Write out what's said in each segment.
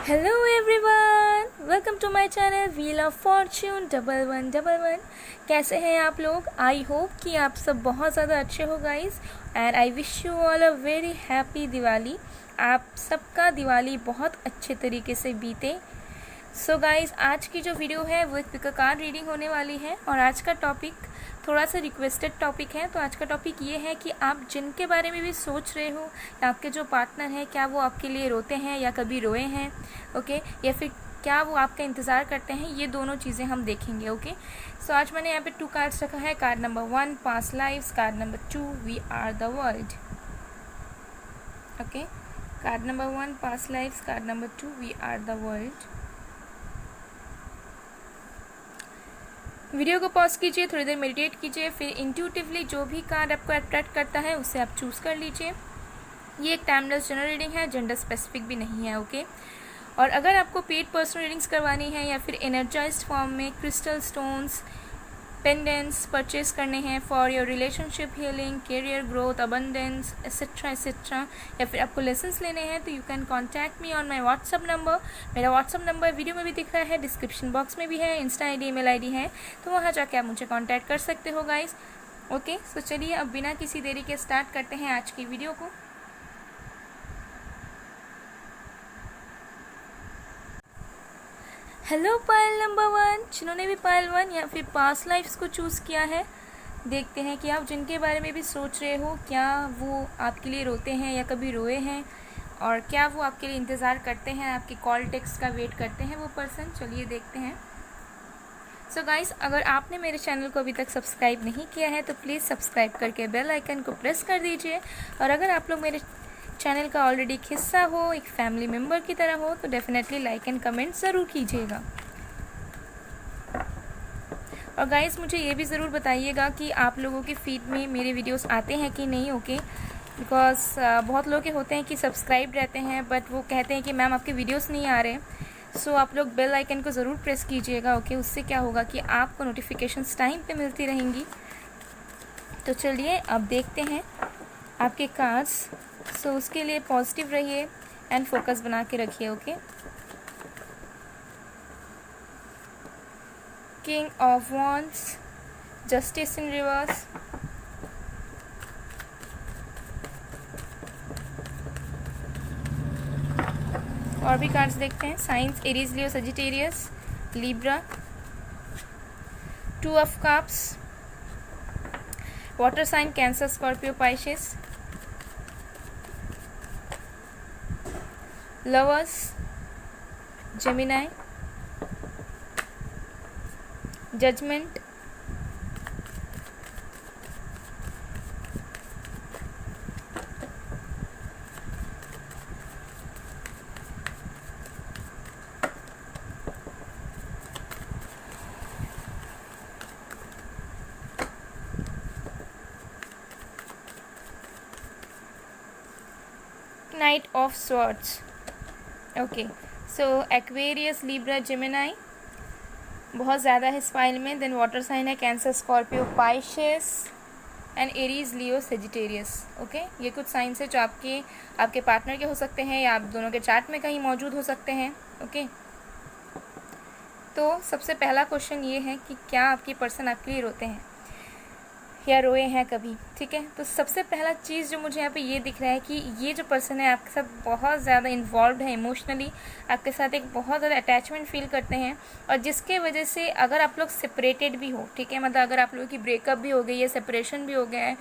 Hello everyone, welcome to my channel wheel of fortune 1111। कैसे हैं आप लोग? आई होप कि आप सब बहुत ज़्यादा अच्छे हो guys, and I wish you all a very happy Diwali. आप सबका दिवाली बहुत अच्छे तरीके से बीते। सो गाइस, आज की जो वीडियो है वो एक पिक कार्ड रीडिंग होने वाली है, और आज का टॉपिक थोड़ा सा रिक्वेस्टेड टॉपिक है। तो आज का टॉपिक ये है कि आप जिनके बारे में भी सोच रहे हो, आपके जो पार्टनर हैं, क्या वो आपके लिए रोते हैं या कभी रोए हैं, ओके, या फिर क्या वो आपका इंतज़ार करते हैं, ये दोनों चीज़ें हम देखेंगे। ओके, सो आज मैंने यहाँ पे 2 कार्ड्स रखा है। Card number 1 past lives, card number 2 we are the world. Okay, card number 1 past lives, card number 2 we are the world. Video को पॉज कीजिए, थोड़ी देर मेडिटेट कीजिए, फिर इंट्यूटिवली जो भी कार्ड आपको अट्रैक्ट करता है उससे आप चूज़ कर लीजिए। ये एक टाइमलेस जनरल रीडिंग है, जेंडर स्पेसिफिक भी नहीं है। ओके, और अगर आपको पेड पर्सनल रीडिंग्स करवानी है या फिर एनर्जाइज्ड फॉर्म में क्रिस्टल स्टोन्स पेंडेंट्स परचेज करने हैं for your relationship healing, career growth, abundance etcetera etcetera, या फिर आपको लेसन्स लेने हैं, तो you can contact me on my WhatsApp number. मेरा व्हाट्सअप नंबर वीडियो में भी दिख रहा है, डिस्क्रिप्शन बॉक्स में भी है, Insta I D email I D है, तो वहाँ जाके आप मुझे कॉन्टैक्ट कर सकते हो गाइज। ओके, सो चलिए अब बिना किसी देरी के स्टार्ट करते हैं आज की वीडियो को। हेलो पायल नंबर 1, जिन्होंने भी पायल 1 या फिर पास्ट लाइफ्स को चूज़ किया है, देखते हैं कि आप जिनके बारे में भी सोच रहे हो, क्या वो आपके लिए रोते हैं या कभी रोए हैं, और क्या वो आपके लिए इंतज़ार करते हैं, आपकी कॉल टेक्स्ट का वेट करते हैं वो पर्सन। चलिए देखते हैं। सो गाइस, अगर आपने मेरे चैनल को अभी तक सब्सक्राइब नहीं किया है तो प्लीज़ सब्सक्राइब करके बेल आइकन को प्रेस कर दीजिए, और अगर आप लोग मेरे चैनल का ऑलरेडी एक हिस्सा हो, एक फैमिली मेम्बर की तरह हो, तो डेफिनेटली लाइक एंड कमेंट ज़रूर कीजिएगा। और गाइस, मुझे ये भी ज़रूर बताइएगा कि आप लोगों के फीड में मेरे वीडियोस आते हैं कि नहीं। ओके, बिकॉज बहुत लोग के होते हैं कि सब्सक्राइब रहते हैं बट वो कहते हैं कि मैम आपके वीडियोस नहीं आ रहे। सो आप लोग बेल आइकन को ज़रूर प्रेस कीजिएगा। ओके, उससे क्या होगा कि आपको नोटिफिकेशंस टाइम पे मिलती रहेंगी। तो चलिए अब देखते हैं आपके कार्ड्स। सो उसके लिए पॉजिटिव रहिए एंड फोकस बना के रखिए। Okay, king of wands, justice in reverse, और भी कार्ड्स देखते हैं। Signs Aries Leo Sagittarius Libra, 2 of cups, water sign Cancer Scorpio Pisces, lovers Gemini, judgment, knight of swords. Okay, so Aquarius Libra Gemini बहुत ज़्यादा है इस file में। Then water sign है Cancer Scorpio Pisces and Aries Leo Sagittarius. Okay, ये कुछ science है जो आपके पार्टनर के हो सकते हैं या आप दोनों के चार्ट में कहीं मौजूद हो सकते हैं। ओके, तो सबसे पहला क्वेश्चन ये है कि क्या आपके पर्सन आपके लिए रोते हैं या रोए हैं कभी। ठीक है, तो सबसे पहला चीज़ जो मुझे यहाँ पे ये दिख रहा है कि ये जो पर्सन है आपके साथ बहुत ज़्यादा इन्वॉल्व है इमोशनली, आपके साथ एक बहुत ज़्यादा अटैचमेंट फील करते हैं, और जिसके वजह से अगर आप लोग सेपरेटेड भी हो, ठीक है, मतलब अगर आप लोगों की ब्रेकअप भी हो गई है, सेपरेशन भी हो गया है,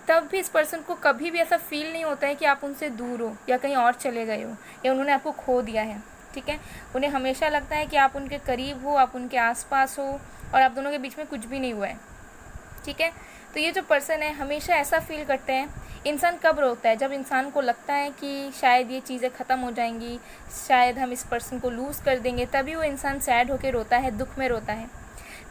तब भी इस पर्सन को कभी भी ऐसा फील नहीं होता है कि आप उनसे दूर हो या कहीं और चले गए हो या उन्होंने आपको खो दिया है। ठीक है, उन्हें हमेशा लगता है कि आप उनके करीब हो, आप उनके आसपास हो, और आप दोनों के बीच में कुछ भी नहीं हुआ है। ठीक है, तो ये जो पर्सन है हमेशा ऐसा फील करते हैं। इंसान कब रोता है? जब इंसान को लगता है कि शायद ये चीज़ें ख़त्म हो जाएंगी, शायद हम इस पर्सन को लूज़ कर देंगे, तभी वो इंसान सैड होकर रोता है, दुख में रोता है।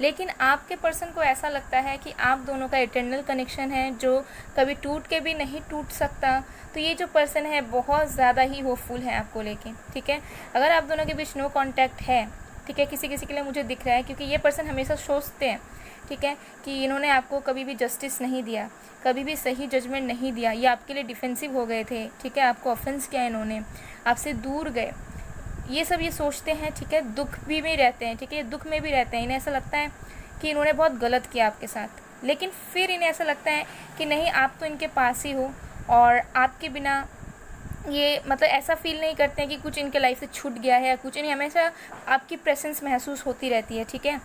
लेकिन आपके पर्सन को ऐसा लगता है कि आप दोनों का इटर्नल कनेक्शन है जो कभी टूट के भी नहीं टूट सकता। तो ये जो पर्सन है बहुत ज़्यादा ही होपफुल है आपको लेके। ठीक है, अगर आप दोनों के बीच नो कॉन्टैक्ट है, ठीक है, किसी किसी के लिए मुझे दिख रहा है, क्योंकि ये पर्सन हमेशा सोचते हैं, ठीक है, कि इन्होंने आपको कभी भी जस्टिस नहीं दिया, कभी भी सही जजमेंट नहीं दिया, ये आपके लिए डिफेंसिव हो गए थे, ठीक है, आपको ऑफेंस किया इन्होंने, आपसे दूर गए, ये सब ये सोचते हैं, ठीक है, दुख भी में रहते हैं, ठीक है, दुख में भी रहते हैं। इन्हें ऐसा लगता है कि इन्होंने बहुत गलत किया आपके साथ, लेकिन फिर इन्हें ऐसा लगता है कि नहीं, आप तो इनके पास ही हो और आपके बिना ये मतलब ऐसा फील नहीं करते हैं कि कुछ इनके लाइफ से छूट गया है या कुछ। इन्हें हमेशा आपकी प्रेजेंस महसूस होती रहती है, ठीक है,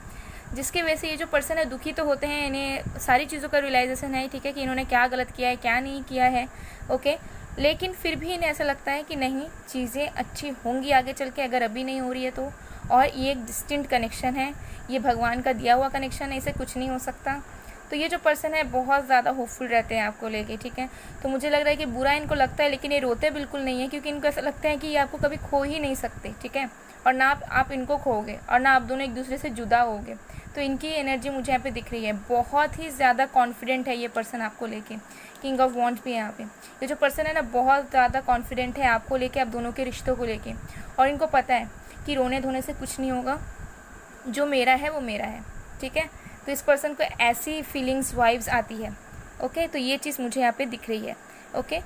जिसकी वजह से ये जो पर्सन है दुखी तो होते हैं। इन्हें सारी चीज़ों का रियलाइजेशन है, ठीक है, कि इन्होंने क्या गलत किया है, क्या नहीं किया है, ओके, लेकिन फिर भी इन्हें ऐसा लगता है कि नहीं, चीज़ें अच्छी होंगी आगे चल के, अगर अभी नहीं हो रही है तो। और ये एक डिस्टिंक्ट कनेक्शन है, ये भगवान का दिया हुआ कनेक्शन है, इसे कुछ नहीं हो सकता। तो ये जो पर्सन है बहुत ज़्यादा होपफुल रहते हैं आपको लेके, ठीक है। तो मुझे लग रहा है कि बुरा इनको लगता है, लेकिन ये रोते बिल्कुल नहीं है, क्योंकि इनको ऐसा लगता है कि ये आपको कभी खो ही नहीं सकते, ठीक है, और ना आप इनको खोगे और ना आप दोनों एक दूसरे से जुदा होगे। तो इनकी एनर्जी मुझे यहाँ पे दिख रही है, बहुत ही ज़्यादा कॉन्फिडेंट है ये पर्सन आपको लेके। किंग ऑफ वॉन्ड्स भी है यहाँ पे। ये जो पर्सन है ना बहुत ज़्यादा कॉन्फिडेंट है आपको लेके, आप दोनों के रिश्तों को लेके, और इनको पता है कि रोने धोने से कुछ नहीं होगा, जो मेरा है वो मेरा है, ठीक है। तो इस पर्सन को ऐसी फीलिंग्स वाइब्स आती है, ओके। तो ये चीज़ मुझे यहाँ पे दिख रही है, ओके।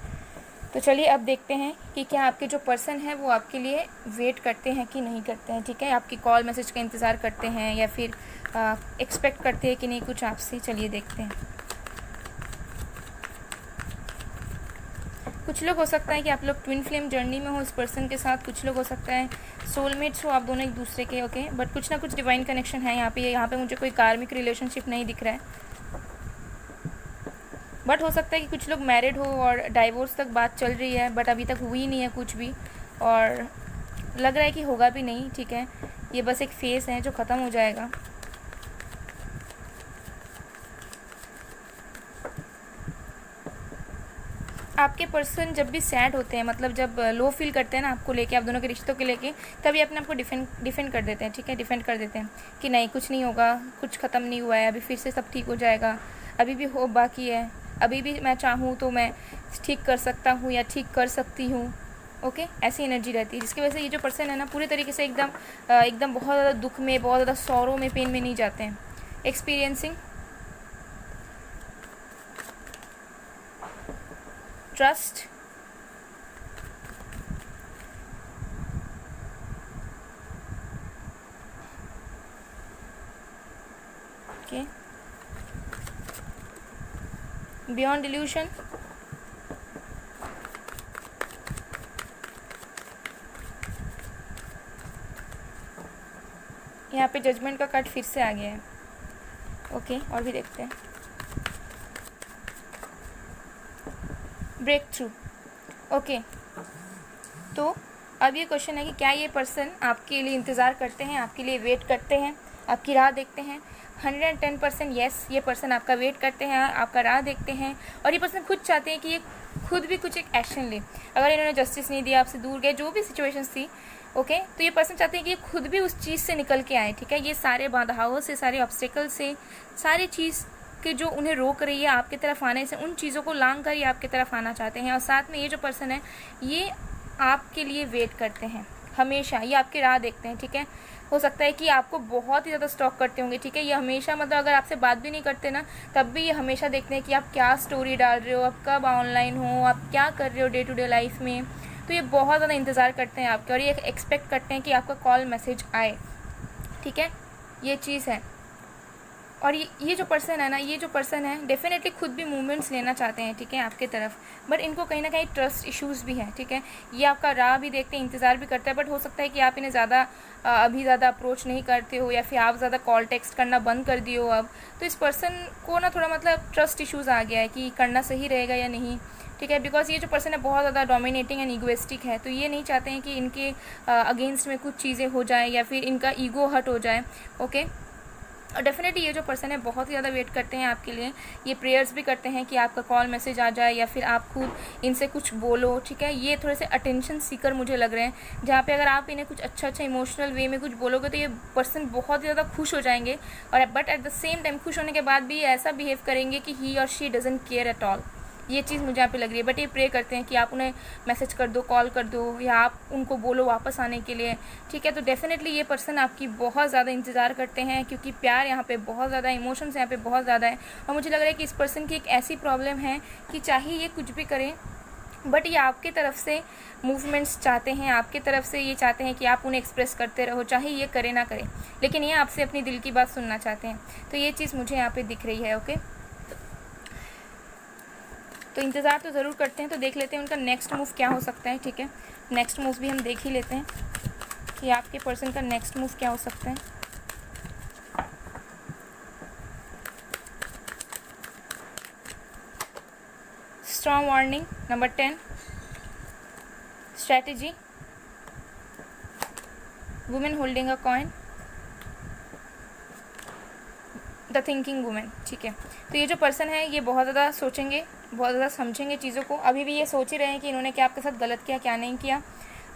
तो चलिए अब देखते हैं कि क्या आपके जो पर्सन है वो आपके लिए वेट करते हैं कि नहीं करते हैं, ठीक है, आपकी कॉल मैसेज का इंतज़ार करते हैं या फिर एक्सपेक्ट करते हैं कि नहीं कुछ आपसे। चलिए देखते हैं। कुछ लोग हो सकता है कि आप लोग ट्विन फ्लेम जर्नी में हो इस पर्सन के साथ, कुछ लोग हो सकता है सोलमेट्स हो आप दोनों एक दूसरे के, ओके, बट कुछ ना कुछ डिवाइन कनेक्शन है यहाँ पे मुझे कोई कार्मिक रिलेशनशिप नहीं दिख रहा है। बट हो सकता है कि कुछ लोग मैरिड हो और डाइवोर्स तक बात चल रही है, बट अभी तक हुई नहीं है कुछ भी, और लग रहा है कि होगा भी नहीं, ठीक है। ये बस एक फेस है जो ख़त्म हो जाएगा। आपके पर्सन जब भी सैड होते हैं, मतलब जब लो फील करते हैं ना आपको लेके, आप दोनों के रिश्तों के लेके, तभी अपने आप को डिफेंड कर देते हैं, ठीक है, डिफेंड कर देते हैं कि नहीं कुछ नहीं होगा, कुछ ख़त्म नहीं हुआ है, अभी फिर से सब ठीक हो जाएगा, अभी भी होप बाकी है, अभी भी मैं चाहूँ तो मैं ठीक कर सकता हूँ या ठीक कर सकती हूँ, ओके। ऐसी एनर्जी रहती है, जिसकी वजह से ये जो पर्सन है ना पूरी तरीके से एकदम बहुत ज़्यादा दुख में, बहुत ज़्यादा सौरों में, पेन में नहीं जाते हैं। Experiencing trust, okay, beyond delusion, यहाँ पे जजमेंट का कार्ड फिर से आ गया है, ओके। और भी देखते हैं। Breakthrough, okay. तो अब ये क्वेश्चन है कि क्या ये पर्सन आपके लिए इंतज़ार करते हैं, आपके लिए वेट करते हैं, आपकी राह देखते हैं। 110% येस, ये पर्सन आपका वेट करते हैं, आपका राह देखते हैं, और ये पर्सन खुद चाहते हैं कि ये खुद भी कुछ एक एक्शन ले। अगर इन्होंने जस्टिस नहीं दिया, आपसे दूर गए, जो भी सिचुएशंस थी, ओके, तो ये पर्सन चाहते हैं कि ये खुद भी उस चीज़ से निकल के आए, ठीक है। ये सारे बाधाओं से, सारे ऑब्स्टिकल से, सारी चीज़ कि जो उन्हें रोक रही है आपकी तरफ आने से, उन चीज़ों को लांग कर ये आपकी तरफ आना चाहते हैं। और साथ में ये जो पर्सन है ये आपके लिए वेट करते हैं हमेशा, ये आपकी राह देखते हैं, ठीक है। हो सकता है कि आपको बहुत ही ज़्यादा स्टॉक करते होंगे, ठीक है। ये हमेशा मतलब अगर आपसे बात भी नहीं करते ना, तब भी ये हमेशा देखते हैं कि आप क्या स्टोरी डाल रहे हो, आप कब ऑनलाइन हो, आप क्या कर रहे हो डे टू डे लाइफ में। तो ये बहुत ज़्यादा इंतज़ार करते हैं आपके, और ये एक्सपेक्ट करते हैं कि आपका कॉल मैसेज आए, ठीक है, ये चीज़ है। और ये जो पर्सन है ना, ये जो पर्सन है डेफिनेटली खुद भी मूवमेंट्स लेना चाहते हैं, ठीक है, आपके तरफ, बट इनको कहीं ना कहीं ट्रस्ट इश्यूज़ भी हैं, ठीक है। ये आपका राह भी देखते हैं, इंतज़ार भी करता है, बट हो सकता है कि आप इन्हें अभी ज़्यादा अप्रोच नहीं करते हो, या फिर आप ज़्यादा कॉल टेक्स्ट करना बंद कर दिए हो अब। तो इस पर्सन को ना थोड़ा मतलब ट्रस्ट इश्यूज़ आ गया है कि करना सही रहेगा या नहीं, ठीक है। बिकॉज ये जो पर्सन है बहुत ज़्यादा डोमिनेटिंग एंड ईगोइस्टिक है, तो ये नहीं चाहते हैं कि इनके अगेंस्ट में कुछ चीज़ें हो जाए या फिर इनका ईगो हर्ट हो जाए, ओके। और डेफिनेटली ये जो पर्सन है बहुत ही ज़्यादा वेट करते हैं आपके लिए, ये प्रेयर्स भी करते हैं कि आपका कॉल मैसेज आ जाए या फिर आप खुद इनसे कुछ बोलो, ठीक है। ये थोड़े से अटेंशन सीकर मुझे लग रहे हैं, जहाँ पे अगर आप इन्हें कुछ अच्छा इमोशनल वे में कुछ बोलोगे तो ये पर्सन बहुत ही ज़्यादा खुश हो जाएंगे, और but at the same time खुश होने के बाद भी ये ऐसा बिहेव करेंगे कि ही और she doesn't care at all. ये चीज़ मुझे यहाँ पे लग रही है, बट ये प्रे करते हैं कि आप उन्हें मैसेज कर दो, कॉल कर दो, या आप उनको बोलो वापस आने के लिए, ठीक है। तो डेफिनेटली ये पर्सन आपकी बहुत ज़्यादा इंतज़ार करते हैं, क्योंकि प्यार यहाँ पे बहुत ज़्यादा, इमोशंस यहाँ पे बहुत ज़्यादा है। और मुझे लग रहा है कि इस पर्सन की एक ऐसी प्रॉब्लम है कि चाहे ये कुछ भी करें, बट ये आपके तरफ से मूवमेंट्स चाहते हैं, आपके तरफ से ये चाहते हैं कि आप उन्हें एक्सप्रेस करते रहो, चाहे ये करे ना करे, लेकिन ये आपसे अपनी दिल की बात सुनना चाहते हैं। तो ये चीज़ मुझे यहाँ पे दिख रही है। ओके, तो इंतज़ार तो ज़रूर करते हैं। तो देख लेते हैं उनका नेक्स्ट मूव क्या हो सकता है। ठीक है, नेक्स्ट मूव भी हम देख ही लेते हैं कि आपके पर्सन का नेक्स्ट मूव क्या हो सकता है। Strong warning number 10, strategy, women holding a coin, the thinking women. ठीक है, तो ये जो पर्सन है ये बहुत ज़्यादा सोचेंगे, बहुत ज़्यादा समझेंगे चीज़ों को। अभी भी ये सोच ही रहे हैं कि इन्होंने क्या आपके साथ गलत किया, क्या नहीं किया।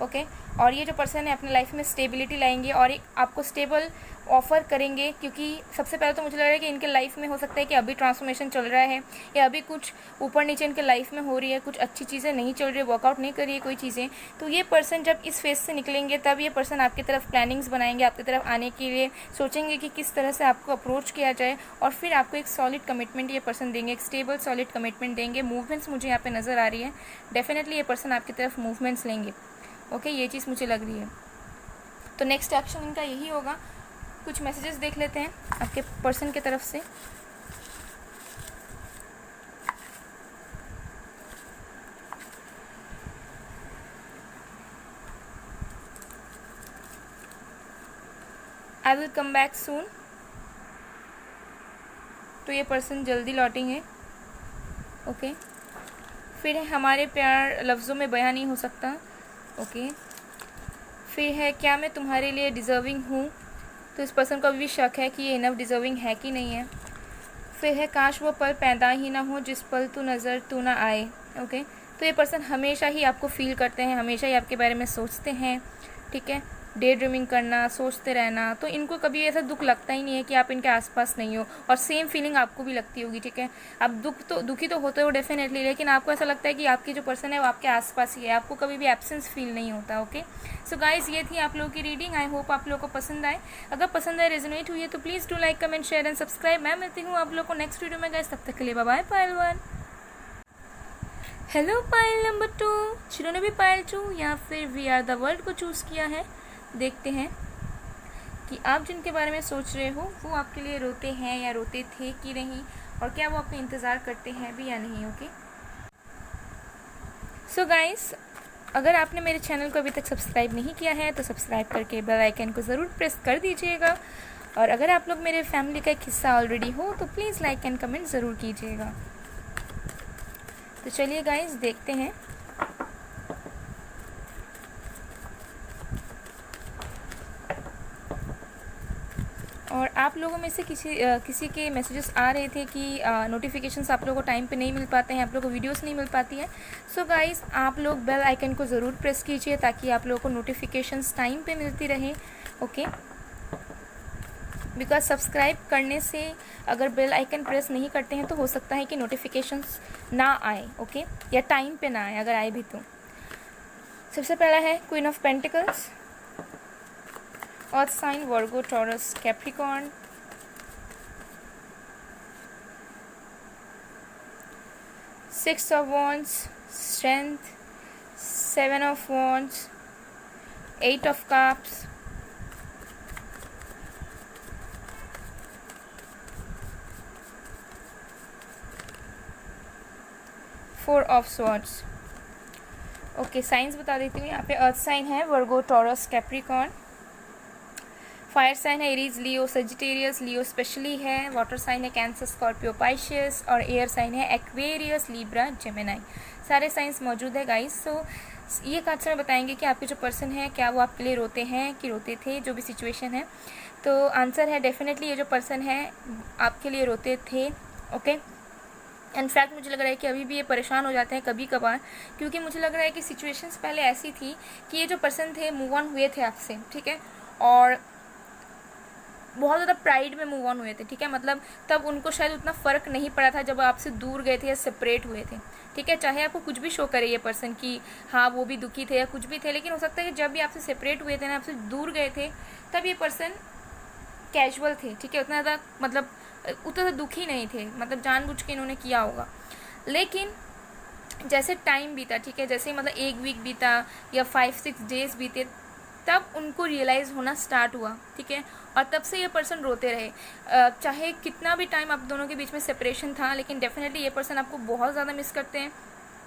ओके, और ये जो पर्सन है अपने लाइफ में स्टेबिलिटी लाएंगे और एक आपको स्टेबल ऑफ़र करेंगे, क्योंकि सबसे पहले तो मुझे लग रहा है कि इनके लाइफ में हो सकता है कि अभी ट्रांसफॉर्मेशन चल रहा है या अभी कुछ ऊपर नीचे इनके लाइफ में हो रही है, कुछ अच्छी चीज़ें नहीं चल रही है, वर्कआउट नहीं कर रही है कोई चीज़ें। तो ये पर्सन जब इस फेज से निकलेंगे तब ये पर्सन आपकी तरफ प्लानिंग्स बनाएंगे, आपकी तरफ आने के लिए सोचेंगे कि किस तरह से आपको अप्रोच किया जाए, और फिर आपको एक सॉलिड कमिटमेंट ये पर्सन देंगे, एक स्टेबल सॉलिड कमिटमेंट देंगे। मूवमेंट्स मुझे यहाँ पे नज़र आ रही है, डेफिनेटली ये पर्सन आपकी तरफ मूवमेंट्स लेंगे। ओके, ये चीज़ मुझे लग रही है। तो नेक्स्ट एक्शन इनका यही होगा। कुछ मैसेजेस देख लेते हैं आपके पर्सन की तरफ से। I will come back soon, तो ये पर्सन जल्दी लौटेंगे। ओके, फिर है हमारे प्यार लफ्ज़ों में बयां नहीं हो सकता। ओके, फिर है क्या मैं तुम्हारे लिए डिज़र्विंग हूँ, तो इस पर्सन को अभी भी शक है कि ये इनफ डिज़र्विंग है कि नहीं है। फिर है काश वो पल पैदा ही ना हो जिस पल तू नज़र तू ना आए। ओके, तो ये पर्सन हमेशा ही आपको फील करते हैं, हमेशा ही आपके बारे में सोचते हैं। ठीक है, डे ड्रीमिंग करना, सोचते रहना, तो इनको कभी ऐसा दुख लगता ही नहीं है कि आप इनके आसपास नहीं हो, और सेम फीलिंग आपको भी लगती होगी। ठीक है, आप दुखी तो होते हो डेफिनेटली, लेकिन आपको ऐसा लगता है कि आपकी जो पर्सन है वो आपके आसपास ही है, आपको कभी भी एब्सेंस फील नहीं होता। ओके, सो गाइज ये थी आप लोगों की रीडिंग। आई होप आप लोगों को पसंद आए। अगर पसंद आए, रेजोनेट हुई है तो please do like, comment, share and subscribe. मैं मिलती हूँ आप लोगों को नेक्स्ट वीडियो में गाइज, तब तक के लिए बाय बाय। पायल 1, हेलो पायल नंबर 2, जिन्होंने भी पायल 2 या फिर वी आर द वर्ल्ड को चूज़ किया है, देखते हैं कि आप जिनके बारे में सोच रहे हो वो आपके लिए रोते हैं या रोते थे कि नहीं, और क्या वो आपका इंतज़ार करते हैं भी या नहीं। ओके, सो गाइस, अगर आपने मेरे चैनल को अभी तक सब्सक्राइब नहीं किया है तो सब्सक्राइब करके बेल आइकन को ज़रूर प्रेस कर दीजिएगा, और अगर आप लोग मेरे फैमिली का एक हिस्सा ऑलरेडी हो तो प्लीज़ लाइक एंड कमेंट ज़रूर कीजिएगा। तो चलिए गाइस देखते हैं। और आप लोगों में से किसी के मैसेजेस आ रहे थे कि नोटिफिकेशंस आप लोगों को टाइम पे नहीं मिल पाते हैं, आप लोगों को वीडियोस नहीं मिल पाती है। सो गाइस, आप लोग बेल आइकन को ज़रूर प्रेस कीजिए ताकि आप लोगों को नोटिफिकेशंस टाइम पे मिलती रहे। ओके, बिकॉज सब्सक्राइब करने से अगर बेल आइकन प्रेस नहीं करते हैं तो हो सकता है कि नोटिफिकेशंस ना आए। ओके, या टाइम पे ना आए, अगर आए भी तो। सबसे पहला है queen of pentacles, earth sign Virgo, Taurus, Capricorn, six of wands, strength, seven of wands, eight of cups, four of swords. Okay, signs बता देती हूँ। यहाँ पे अर्थ साइन है Virgo, Taurus, Capricorn. Fire sign है Aries, Leo, Sagittarius, Leo specially है। Water sign है Cancer, Scorpio, Pisces. और एयर साइन है एक्वेरियस, लिब्रा, जेमिनाई। सारे साइंस मौजूद है गाइस। सो ये कार्ड से बताएंगे कि आपके जो पर्सन है क्या वो आपके लिए रोते हैं कि रोते थे, जो भी सिचुएशन है। तो आंसर है डेफिनेटली ये जो पर्सन है आपके लिए रोते थे। ओके, इनफैक्ट मुझे लग रहा है कि अभी भी ये परेशान हो जाते हैं कभी कभार, क्योंकि मुझे लग रहा है कि सिचुएशंस पहले ऐसी थी कि ये जो पर्सन थे मूव ऑन हुए थे आपसे। ठीक है, और बहुत ज़्यादा प्राइड में मूव ऑन हुए थे। ठीक है, मतलब तब उनको शायद उतना फ़र्क नहीं पड़ा था जब आपसे दूर गए थे या सेपरेट हुए थे। ठीक है, चाहे आपको कुछ भी शो करे ये पर्सन कि हाँ वो भी दुखी थे या कुछ भी थे, लेकिन हो सकता है कि जब भी आपसे सेपरेट हुए थे ना, आपसे दूर गए थे, तब ये पर्सन कैजुअल थे। ठीक है, उतना ज़्यादा मतलब उतना दुखी नहीं थे, मतलब जानबूझ के इन्होंने किया होगा। लेकिन जैसे टाइम बीता, ठीक है, जैसे मतलब 1 वीक बीता या 5-6 डेज बीते, तब उनको रियलाइज़ होना स्टार्ट हुआ, ठीक है, और तब से ये पर्सन रोते रहे। चाहे कितना भी टाइम आप दोनों के बीच में सेपरेशन था, लेकिन डेफिनेटली ये पर्सन आपको बहुत ज़्यादा मिस करते हैं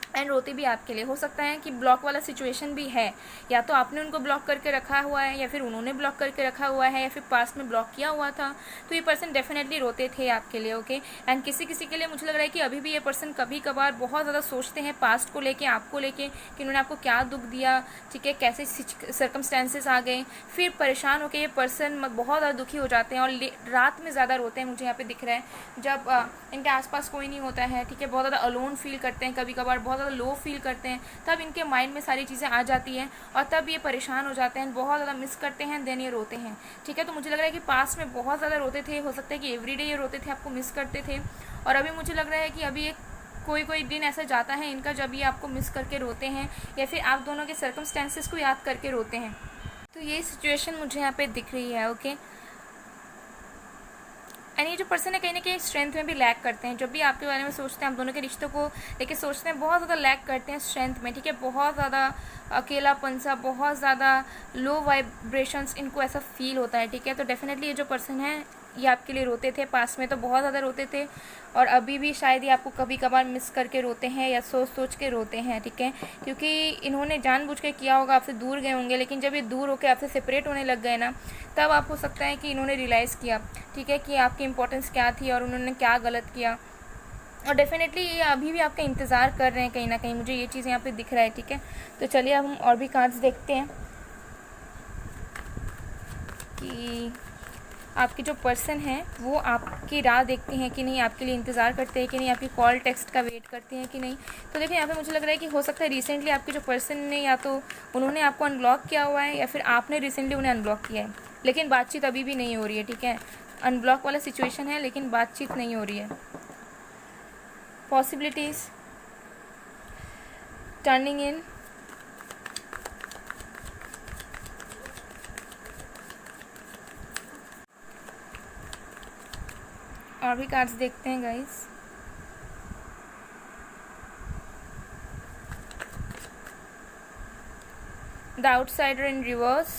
एंड रोते भी आपके लिए। हो सकता है कि ब्लॉक वाला सिचुएशन भी है, या तो आपने उनको ब्लॉक करके रखा हुआ है, या फिर उन्होंने ब्लॉक करके रखा हुआ है, या फिर पास्ट में ब्लॉक किया हुआ था, तो ये पर्सन डेफिनेटली रोते थे आपके लिए। ओके, एंड किसी किसी के लिए मुझे लग रहा है कि अभी भी ये पर्सन कभी कभार बहुत ज़्यादा सोचते हैं पास्ट को लेके, आपको लेके, कि उन्होंने आपको क्या दुख दिया, ठीक है, कैसे सर्कमस्टेंसेस आ गए, फिर परेशान होकर ये पर्सन बहुत ज़्यादा दुखी हो जाते हैं और रात में ज़्यादा रोते हैं। मुझे यहाँ पे दिख रहा है जब इनके आसपास कोई नहीं होता है, ठीक है, बहुत ज़्यादा अलोन फील करते हैं, कभी कभार बहुत ज़्यादा लो फील करते हैं, तब इनके माइंड में सारी चीज़ें आ जाती हैं और तब ये परेशान हो जाते हैं, बहुत ज़्यादा मिस करते हैं, देन ये रोते हैं, ठीक है। तो मुझे लग रहा है कि पास्ट में बहुत ज़्यादा रोते थे, हो सकता है कि एवरीडे ये रोते थे, आपको मिस करते थे, और अभी मुझे लग रहा है कि अभी एक कोई कोई दिन ऐसा जाता है इनका जब ये आपको मिस करके रोते हैं, या फिर आप दोनों के सर्कमस्टेंसेस को याद करके रोते हैं। तो ये सिचुएशन मुझे यहाँ पे दिख रही है। ओके, एंड ये जो पर्सन है कहीं ना कहीं स्ट्रेंथ में भी लैक करते हैं, जब भी आपके बारे में सोचते हैं, आप दोनों के रिश्तों को लेके सोचते हैं, बहुत ज़्यादा लैक करते हैं स्ट्रेंथ में, ठीक है, बहुत ज़्यादा अकेलापन सा, बहुत ज़्यादा लो वाइब्रेशंस इनको ऐसा फील होता है, ठीक है। तो डेफिनेटली ये जो पर्सन है ये आपके लिए रोते थे, पास्ट में तो बहुत ज़्यादा रोते थे, और अभी भी शायद ये आपको कभी कभार मिस करके रोते हैं या सोच सोच के रोते हैं, ठीक है, क्योंकि इन्होंने जानबूझ के किया होगा, आपसे दूर गए होंगे, लेकिन जब ये दूर होकर आपसे सेपरेट होने लग गए ना, तब आप हो सकता है कि इन्होंने रियलाइज़ किया, ठीक है, कि आपकी इंपॉर्टेंस क्या थी और उन्होंने क्या गलत किया, और डेफिनेटली ये अभी भी आपका इंतज़ार कर रहे हैं कहीं ना कहीं, मुझे ये चीज़ यहाँ पे दिख रहा है, ठीक है। तो चलिए अब हम और भी कार्ड्स देखते हैं कि आपकी जो पर्सन है वो आपकी राह देखते हैं कि नहीं, आपके लिए इंतज़ार करते हैं कि नहीं, आपकी कॉल टेक्स्ट का वेट करते हैं कि नहीं। तो देखिए यहाँ पे मुझे लग रहा है कि हो सकता है रिसेंटली आपके जो पर्सन ने या तो उन्होंने आपको अनब्लॉक किया हुआ है, या फिर आपने रिसेंटली उन्हें अनब्लॉक किया है, लेकिन बातचीत अभी भी नहीं हो रही है, ठीक है। अनब्लॉक वाला सिचुएशन है लेकिन बातचीत नहीं हो रही है। पॉसिबिलिटीज़ टर्निंग इन, और भी कार्ड्स देखते हैं guys. The outsider in reverse,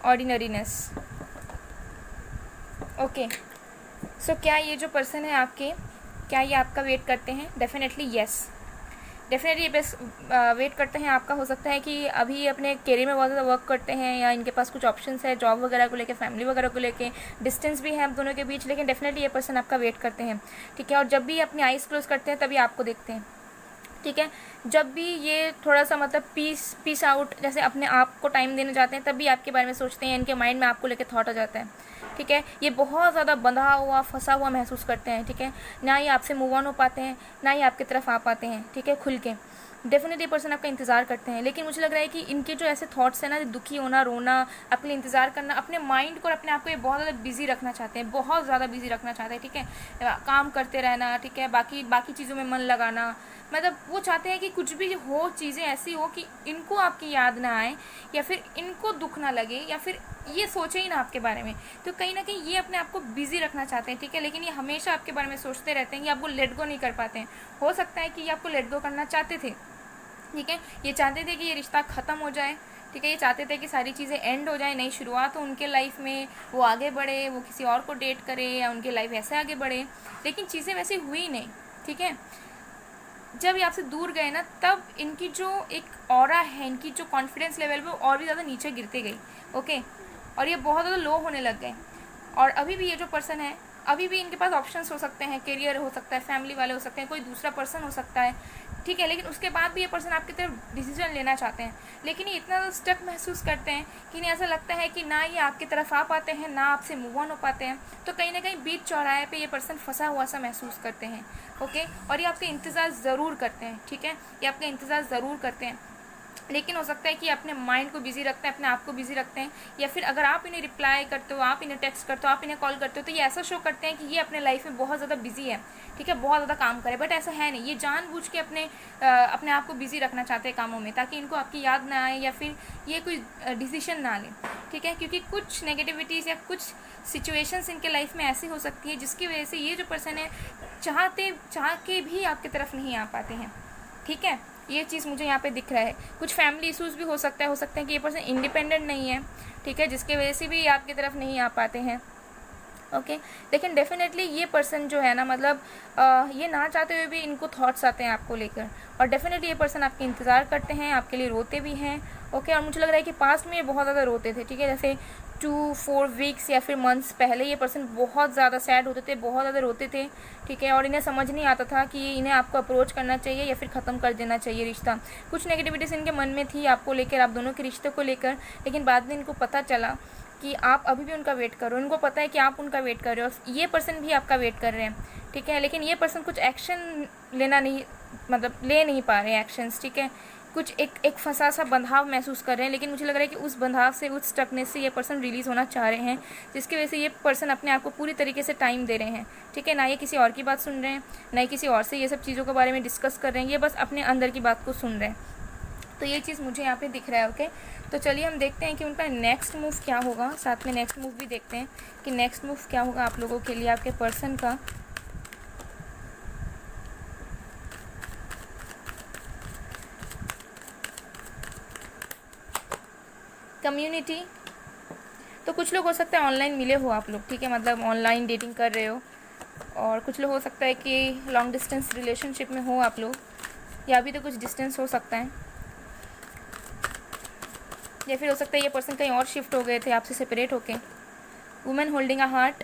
ordinariness. Okay, so क्या ये जो पर्सन है आपके, क्या ये आपका वेट करते हैं? डेफिनेटली येस, डेफिनेटली ये बस वेट करते हैं आपका। हो सकता है कि अभी अपने करियर में बहुत ज़्यादा वर्क करते हैं, या इनके पास कुछ ऑप्शंस है जॉब वगैरह को लेके, फैमिली वगैरह को लेके, डिस्टेंस भी है आप दोनों के बीच, लेकिन डेफिनेटली ये पर्सन आपका वेट करते हैं, ठीक है। और जब भी अपनी आइज़ क्लोज करते हैं तभी आपको देखते हैं, ठीक है। जब भी ये थोड़ा सा मतलब पीस आउट, जैसे अपने आप को टाइम देने जाते हैं, तब भी आपके बारे में सोचते हैं, इनके माइंड में आपको लेके थॉट आ जाता है, ठीक है। ये बहुत ज़्यादा बंधा हुआ, फंसा हुआ महसूस करते हैं, ठीक है, ना ही आपसे मूव ऑन हो पाते हैं, ना ही आपकी तरफ आ पाते हैं, ठीक है, खुल के। डेफिनेटली पर्सन आपका इंतज़ार करते हैं, लेकिन मुझे लग रहा है कि इनके जो ऐसे थॉट्स हैं ना, दुखी होना, रोना, आपके लिए इंतज़ार करना, अपने माइंड को और अपने आप को ये बहुत ज़्यादा बिजी रखना चाहते हैं, बहुत ज़्यादा बिजी रखना चाहते हैं, ठीक है, काम करते रहना, ठीक है, बाकी चीज़ों में मन लगाना, मतलब वो चाहते हैं कि कुछ भी हो, चीज़ें ऐसी हो कि इनको आपकी याद ना आए, या फिर इनको दुख ना लगे, या फिर ये सोचे ही ना आपके बारे में। तो कहीं ना कहीं ये अपने आप को बिजी रखना चाहते हैं, ठीक है, लेकिन ये हमेशा आपके बारे में सोचते रहते हैं, ये आपको लेट गो नहीं कर पाते हैं। हो सकता है कि ये आपको लेट गो करना चाहते थे, ठीक है, ये चाहते थे कि ये रिश्ता ख़त्म हो जाए, ठीक है, ये चाहते थे कि सारी चीज़ें एंड हो जाए, नई शुरुआत हो उनके लाइफ में, वो आगे बढ़े, वो किसी और को डेट करे, या उनकी लाइफ ऐसे आगे बढ़े, लेकिन चीज़ें वैसे हुई नहीं, ठीक है। जब ये आपसे दूर गए ना, तब इनकी जो एक ऑरा है, इनकी जो कॉन्फिडेंस लेवल वो और भी ज़्यादा नीचे गिरती गई, ओके, और ये बहुत ज़्यादा लो होने लग गए। और अभी भी ये जो पर्सन है, अभी भी इनके पास ऑप्शंस हो सकते हैं, करियर हो सकता है, फैमिली वाले हो सकते हैं, कोई दूसरा पर्सन हो सकता है, ठीक है, लेकिन उसके बाद भी ये पर्सन आपकी तरफ डिसीजन लेना चाहते हैं, लेकिन ये इतना स्टक महसूस करते हैं कि इन्हें ऐसा लगता है कि ना ये आपकी तरफ आ पाते हैं, ना आपसे मूव ऑन हो पाते हैं। तो कहीं ना कहीं बीच चौराहे पे ये पर्सन फंसा हुआ सा महसूस करते हैं, ओके, और ये आपका इंतज़ार ज़रूर करते हैं, ठीक है, ये आपका इंतज़ार ज़रूर करते हैं। लेकिन हो सकता है कि अपने माइंड को बिजी रखते हैं, अपने आप को बिजी रखते हैं, या फिर अगर आप इन्हें रिप्लाई करते हो, आप इन्हें टेक्स्ट करते हो, आप इन्हें कॉल करते हो, तो ये ऐसा शो करते हैं कि ये अपने लाइफ में बहुत ज़्यादा बिजी है, ठीक है, बहुत ज़्यादा काम करे। बट ऐसा है नहीं, ये जानबूझ के अपने आप को बिजी रखना चाहते हैं कामों में, ताकि इनको आपकी याद ना आए या फिर ये कोई डिसीजन ना लें, ठीक है। क्योंकि कुछ नेगेटिविटीज़ या कुछ सिचुएशंस इनके लाइफ में ऐसी हो सकती है जिसकी वजह से ये जो पर्सन है चाह के भी आपकी तरफ नहीं आ पाते हैं, ठीक है। ये चीज़ मुझे यहाँ पे दिख रहा है। कुछ फैमिली इशूज़ भी हो सकता है कि ये पर्सन इंडिपेंडेंट नहीं है, ठीक है, जिसके वजह से भी आपकी तरफ नहीं आ पाते हैं, ओके। लेकिन डेफिनेटली ये पर्सन जो है ना, मतलब ये ना चाहते हुए भी इनको थॉट्स आते हैं आपको लेकर, और डेफिनेटली ये पर्सन आपके इंतज़ार करते हैं, आपके लिए रोते भी हैं, ओके। और मुझे लग रहा है कि पास्ट में ये बहुत ज़्यादा रोते थे, ठीक है, जैसे 2-4 वीक्स या फिर मंथ्स पहले ये पर्सन बहुत ज़्यादा सैड होते थे, बहुत ज़्यादा रोते थे, ठीक है। और इन्हें समझ नहीं आता था कि इन्हें आपको अप्रोच करना चाहिए या फिर ख़त्म कर देना चाहिए रिश्ता। कुछ नेगेटिविटीज़ इनके मन में थी आपको लेकर, आप दोनों के रिश्ते को लेकर, लेकिन बाद में इनको पता चला कि आप अभी भी उनका वेट करो, इनको पता है कि आप उनका वेट कर रहे हो, ये पर्सन भी आपका वेट कर रहे हैं, ठीक है। लेकिन ये पर्सन कुछ एक्शन ले नहीं पा रहे हैं एक्शंस, ठीक है। कुछ एक फंसा सा बंधाव महसूस कर रहे हैं, लेकिन मुझे लग रहा है कि उस बंधाव से, उस स्टकनेस से ये पर्सन रिलीज़ होना चाह रहे हैं, जिसकी वजह से ये पर्सन अपने आप को पूरी तरीके से टाइम दे रहे हैं, ठीक है। ना ये किसी और की बात सुन रहे हैं, ना ही किसी और से ये सब चीज़ों के बारे में डिस्कस कर रहे हैं, ये बस अपने अंदर की बात को सुन रहे हैं। तो ये चीज़ मुझे यहाँ पे दिख रहा है, ओके। तो चलिए हम देखते हैं कि उनका नेक्स्ट मूव क्या होगा, साथ में नेक्स्ट मूव भी देखते हैं कि नेक्स्ट मूव क्या होगा आप लोगों के लिए, आपके पर्सन का। कम्युनिटी, तो कुछ लोग हो सकता है ऑनलाइन मिले हो आप लोग, ठीक है, मतलब ऑनलाइन डेटिंग कर रहे हो, और कुछ लोग हो सकता है कि लॉन्ग डिस्टेंस रिलेशनशिप में हो आप लोग, या अभी तो कुछ डिस्टेंस हो सकता है, या फिर हो सकता है ये पर्सन कहीं और शिफ्ट हो गए थे आपसे सेपरेट होके। Women holding a heart,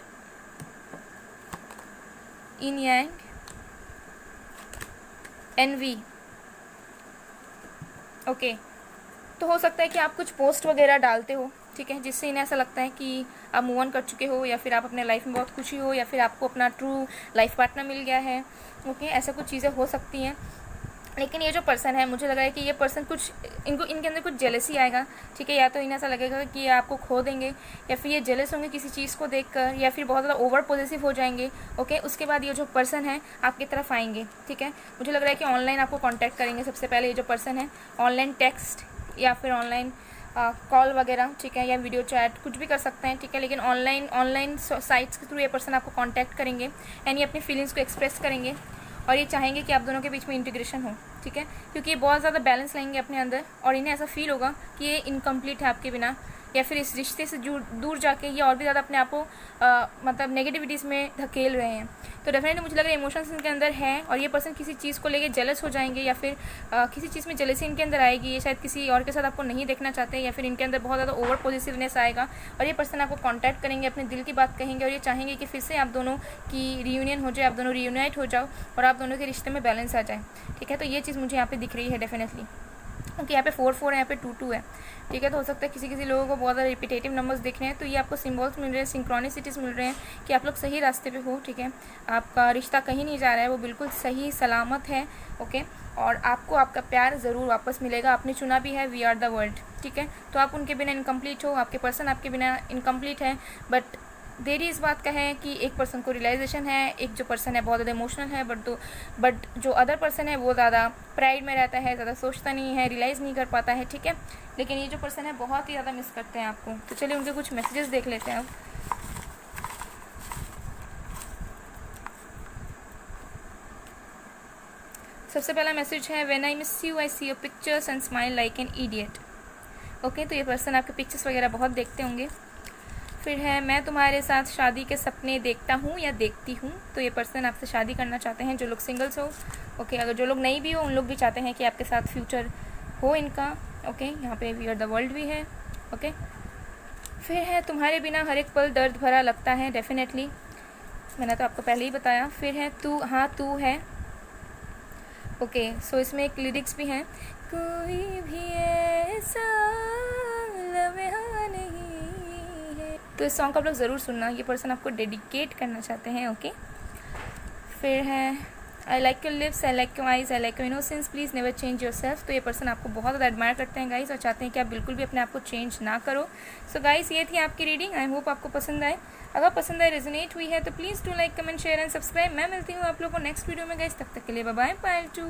yin yang, envy, okay. तो हो सकता है कि आप कुछ पोस्ट वगैरह डालते हो, ठीक है, जिससे इन्हें ऐसा लगता है कि आप मूव ऑन कर चुके हो, या फिर आप अपने लाइफ में बहुत खुशी हो, या फिर आपको अपना ट्रू लाइफ पार्टनर मिल गया है, ओके। ऐसा कुछ चीज़ें हो सकती हैं। लेकिन ये जो पर्सन है, मुझे लगा है कि ये पर्सन इनके अंदर कुछ जेलसी आएगा, ठीक है। या तो इन्हें ऐसा लगेगा कि ये आपको खो देंगे, या फिर ये जेलस होंगे किसी चीज़ को देखकर, या फिर बहुत ज़्यादा ओवर पॉजिटिव हो जाएंगे, ओके। उसके बाद ये जो पर्सन है आपकी तरफ आएंगे, ठीक है। मुझे लग रहा है कि ऑनलाइन आपको कॉन्टैक्ट करेंगे सबसे पहले ये जो पर्सन है, ऑनलाइन टेक्स्ट या फिर ऑनलाइन कॉल वगैरह, ठीक है, या वीडियो चैट, कुछ भी कर सकते हैं, ठीक है। लेकिन ऑनलाइन साइट्स के थ्रू ये पर्सन आपको कांटेक्ट करेंगे, यानी अपनी फीलिंग्स को एक्सप्रेस करेंगे, और ये चाहेंगे कि आप दोनों के बीच में इंटीग्रेशन हो, ठीक है। क्योंकि ये बहुत ज़्यादा बैलेंस लाएंगे अपने अंदर, और इन्हें ऐसा फील होगा कि ये इनकम्प्लीट है आपके बिना, या फिर इस रिश्ते से दूर जाके ये और भी ज़्यादा अपने आप को मतलब नेगेटिविटीज़ में धकेल रहे हैं। तो डेफिनेटली मुझे लग रहा है इमोशंस इनके अंदर हैं, और ये पर्सन किसी चीज़ को लेके जेलस हो जाएंगे, या फिर किसी चीज़ में जेलसी इनके अंदर आएगी, ये शायद किसी और के साथ आपको नहीं देखना चाहते, या फिर इनके अंदर बहुत ज़्यादा ओवर पॉजिटिवनेस आएगा, और ये पर्सन आपको कॉन्टैक्ट करेंगे, अपने दिल की बात कहेंगे, और ये चाहेंगे कि फिर से आप दोनों की रियूनियन हो जाए, आप दोनों रियूनाइट हो जाओ, और आप दोनों के रिश्ते में बैलेंस आ जाए, ठीक है। तो ये चीज़ मुझे यहाँ पे दिख रही है डेफिनेटली, क्योंकि यहाँ पे 4-4 है, यहाँ पे 2-2 है, ठीक है। तो हो सकता है किसी लोगों को बहुत ज़्यादा रिपीटेटिव नंबर्स दिख रहे हैं, तो ये आपको सिम्बॉल्स मिल रहे हैं, सिंक्रोनिसिटीज़ मिल रहे हैं कि आप लोग सही रास्ते पे हो, ठीक है। आपका रिश्ता कहीं नहीं जा रहा है, वो बिल्कुल सही सलामत है, ओके। और आपको आपका प्यार ज़रूर वापस मिलेगा, आपने चुना भी है, वी आर द वर्ल्ड, ठीक है। तो आप उनके बिना इनकम्प्लीट हो, आपके पर्सन आपके बिना इनकम्प्लीट है, बट देरी इस बात का है कि एक पर्सन को रियलाइजेशन है, एक जो पर्सन है बहुत ज़्यादा इमोशनल है, बट जो अदर पर्सन है वो ज़्यादा प्राइड में रहता है, ज़्यादा सोचता नहीं है, रियलाइज़ नहीं कर पाता है, ठीक है। लेकिन ये जो पर्सन है बहुत ही ज़्यादा मिस करते हैं आपको। तो चलिए उनके कुछ मैसेजेस देख लेते हैं अब। सबसे पहला मैसेज है, when I miss you I see your pictures and smile like an idiot, okay. तो ये पर्सन आपके पिक्चर्स वगैरह बहुत देखते होंगे। फिर है, मैं तुम्हारे साथ शादी के सपने देखता हूँ या देखती हूँ। तो ये पर्सन आपसे शादी करना चाहते हैं, जो लोग सिंगल्स हो, ओके। अगर जो लोग नहीं भी हो, उन लोग भी चाहते हैं कि आपके साथ फ्यूचर हो इनका, ओके। यहाँ पे वी आर द वर्ल्ड भी है, ओके। फिर है, तुम्हारे बिना हर एक पल दर्द भरा लगता है, डेफिनेटली, मैंने तो आपको पहले ही बताया। फिर है, तू हाँ तू है, ओके। सो इसमें एक लिरिक्स भी हैं, कोई भी ऐसा लम्हा नहीं। तो इस सॉन्ग को आप लोग ज़रूर सुनना, ये पर्सन आपको डेडिकेट करना चाहते हैं, ओके। फिर है, I like your lips, I like your eyes, I like your innocence, please never change your self. तो ये पर्सन आपको बहुत ज़्यादा एडमायर करते हैं गाइस और चाहते हैं कि आप बिल्कुल भी अपने आप को चेंज ना करो। सो गाइस ये थी आपकी रीडिंग, आई होप आपको पसंद आए। अगर पसंद आए, रेजोनेट हुई है तो please do like, comment, share and subscribe. मैं मिलती हूँ आप लोगों को नेक्स्ट वीडियो में गाइस, तब तक के लिए बाय बाय, बाय टू।